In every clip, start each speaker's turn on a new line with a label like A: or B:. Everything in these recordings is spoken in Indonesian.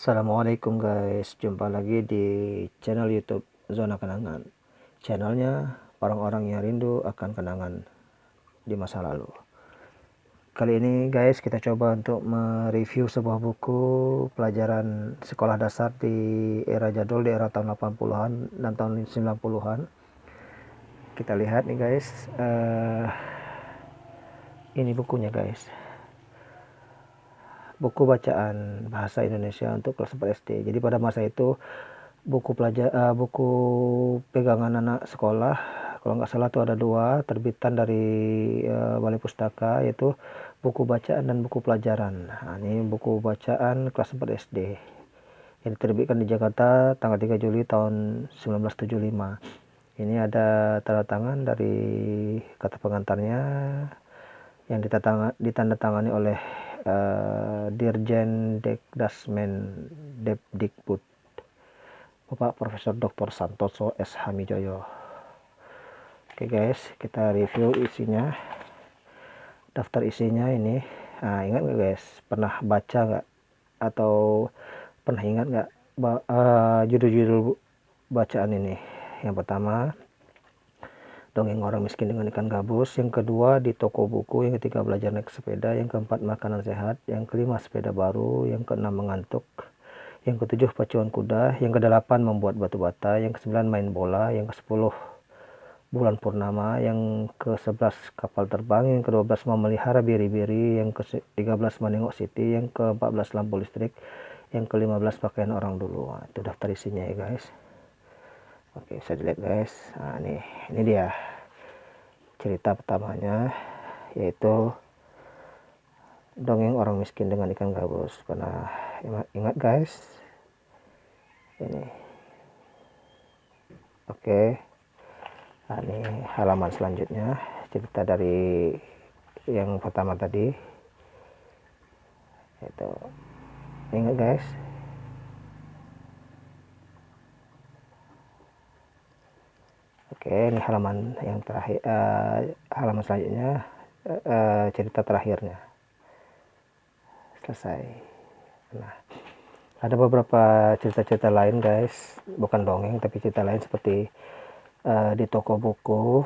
A: Assalamualaikum guys, jumpa lagi di channel YouTube Zona Kenangan. Channelnya orang-orang yang rindu akan kenangan di masa lalu. Kali ini guys, kita coba untuk mereview sebuah buku pelajaran sekolah dasar di era jadul, di era tahun 80-an dan tahun 90-an. Kita lihat nih guys, ini bukunya guys. Buku bacaan bahasa Indonesia untuk kelas 4 SD. Jadi pada masa itu buku pegangan anak sekolah, kalau nggak salah tuh ada 2 terbitan dari Balai Pustaka, yaitu buku bacaan dan buku pelajaran. Nah, ini buku bacaan kelas 4 SD yang diterbitkan di Jakarta tanggal 3 Juli tahun 1975. Ini ada tanda tangan dari kata pengantarnya yang ditandatangani oleh Dirjen Dekdasmen Depdikbud, Bapak Profesor Dr. Santoso S. Hamijoyo. Oke guys, kita review isinya. Daftar isinya ini. Nah, ingat nggak guys? Pernah baca nggak? Atau pernah ingat nggak judul-judul bacaan ini? Yang pertama, Dongeng Orang Miskin dengan Ikan Gabus. Yang kedua, Di Toko Buku. Yang ketiga, Belajar Naik Sepeda. Yang keempat, Makanan Sehat. Yang kelima, Sepeda Baru. Yang keenam, Mengantuk. Yang ketujuh, Pacuan Kuda. Yang kedelapan, Membuat Batu Bata. Yang kesembilan, Main Bola. Yang ke-10, Bulan Purnama. Yang ke-11, Kapal Terbang. Yang ke-12, Memelihara Biri-biri. Yang ke-13, Menengok Siti. Yang ke-14, Lampu Listrik. Yang ke-15, Pakaian Orang Dulu. Nah, itu daftar isinya ya guys. Oke, bisa dilihat guys. Nah, ini dia cerita pertamanya, yaitu Dongeng Orang Miskin dengan Ikan Gabus. Pernah ingat guys? Ini. Oke. Nah, ini halaman selanjutnya, cerita dari yang pertama tadi. Itu. Ingat guys? Oke, ini halaman yang terakhir, halaman selanjutnya, cerita terakhirnya. Selesai. Nah, ada beberapa cerita-cerita lain guys, bukan dongeng tapi cerita lain seperti di toko buku.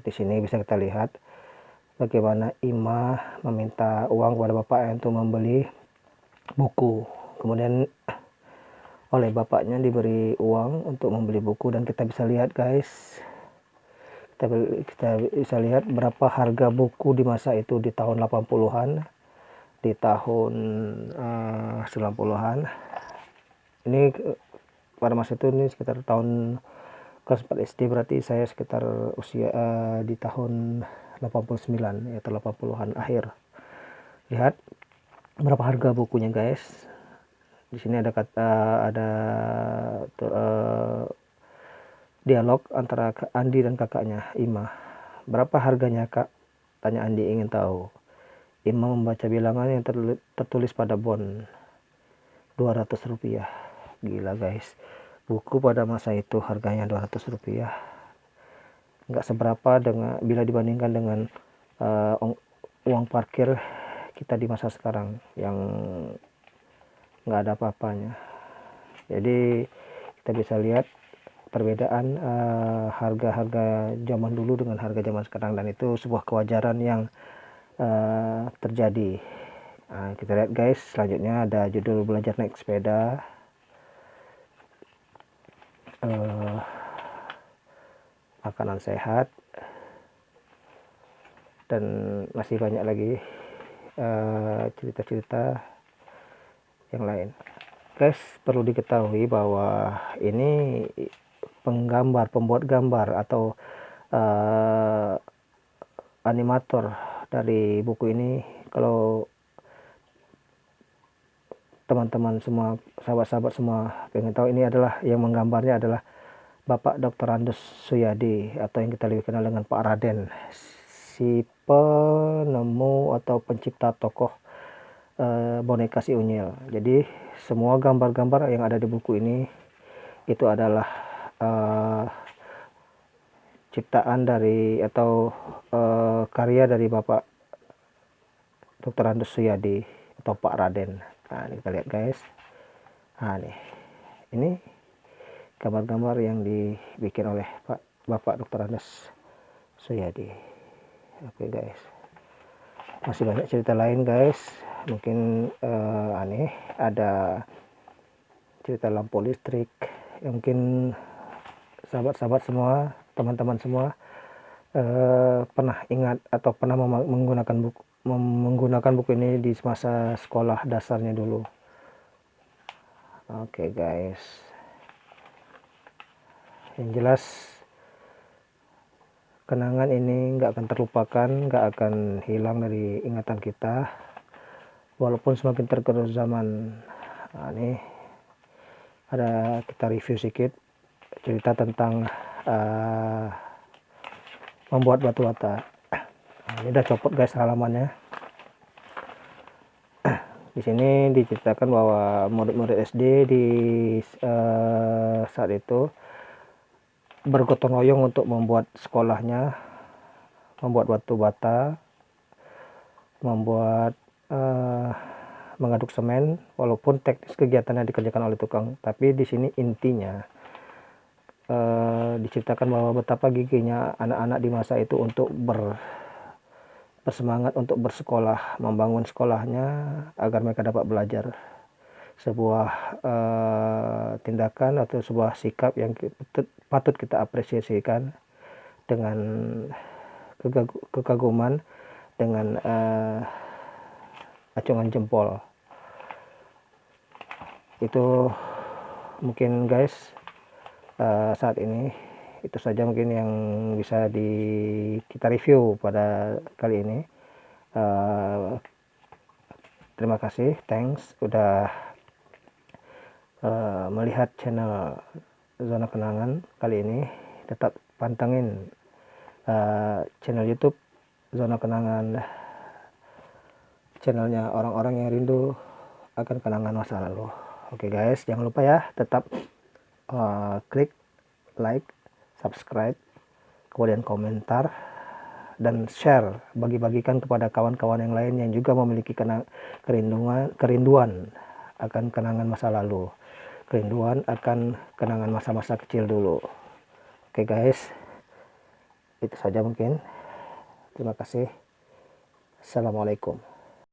A: Di sini bisa kita lihat bagaimana Ima meminta uang kepada bapaknya untuk membeli buku. Kemudian oleh bapaknya diberi uang untuk membeli buku, dan kita bisa lihat guys, kita bisa lihat berapa harga buku di masa itu, di tahun 80-an, di tahun 90-an. Ini pada masa itu ini sekitar tahun kelas 4 SD, berarti saya sekitar usia di tahun 89 atau 80-an akhir. Lihat berapa harga bukunya guys. Di sini ada dialog antara Andi dan kakaknya Ima. Berapa harganya kak? Tanya Andi ingin tahu. Ima membaca bilangan yang tertulis pada bon. 200 rupiah. Gila guys. Buku pada masa itu harganya 200 rupiah. Nggak seberapa bila dibandingkan dengan uang parkir kita di masa sekarang yang nggak ada apa-apanya. Jadi kita bisa lihat perbedaan harga-harga zaman dulu dengan harga zaman sekarang, dan itu sebuah kewajaran yang terjadi. Nah, kita lihat guys, selanjutnya ada judul Belajar Naik Sepeda, Makanan Sehat, dan masih banyak lagi cerita-cerita yang lain. Guys, perlu diketahui bahwa ini pembuat gambar atau animator dari buku ini, kalau teman-teman semua, sahabat-sahabat semua pengen tahu, ini adalah yang menggambarnya adalah Bapak Dr. Andes Suyadi, atau yang kita lebih kenal dengan Pak Raden, si penemu atau pencipta tokoh boneka si Unyil. Jadi semua gambar-gambar yang ada di buku ini itu adalah ciptaan dari atau karya dari Bapak Dr. Andes Suyadi atau Pak Raden. Nah, ini kita lihat guys. Nah, ini gambar-gambar yang dibikin oleh Bapak Dr. Andes Suyadi. Oke guys, masih banyak cerita lain guys. Mungkin ada cerita lampu listrik yang mungkin sahabat-sahabat semua, teman-teman semua pernah ingat atau pernah menggunakan buku ini di masa sekolah dasarnya dulu. Oke guys, yang jelas kenangan ini nggak akan terlupakan, nggak akan hilang dari ingatan kita walaupun semakin tergerus zaman. Nah, ini ada kita review sedikit cerita tentang membuat batu bata. Nah, ini udah copot guys halamannya. Di sini diceritakan bahwa murid-murid SD di saat itu bergotong royong untuk membuat sekolahnya, membuat batu bata, membuat mengaduk semen. Walaupun teknis kegiatannya dikerjakan oleh tukang, tapi di sini intinya diceritakan bahwa betapa gigihnya anak-anak di masa itu untuk bersemangat untuk bersekolah, membangun sekolahnya agar mereka dapat belajar. Sebuah tindakan atau sebuah sikap yang patut kita apresiasikan dengan kekaguman, dengan acungan jempol. Itu mungkin guys saat ini itu saja mungkin yang bisa kita review pada kali ini. Terima kasih, thanks udah melihat channel Zona Kenangan kali ini. Tetap pantengin channel YouTube Zona Kenangan, channelnya orang-orang yang rindu akan kenangan masa lalu. Oke guys, jangan lupa ya, tetap klik like, subscribe, kemudian komentar dan share, bagi-bagikan kepada kawan-kawan yang lain yang juga memiliki kerinduan akan kenangan masa lalu, kerinduan akan kenangan masa-masa kecil dulu. Oke guys, itu saja mungkin. Terima kasih. Assalamualaikum.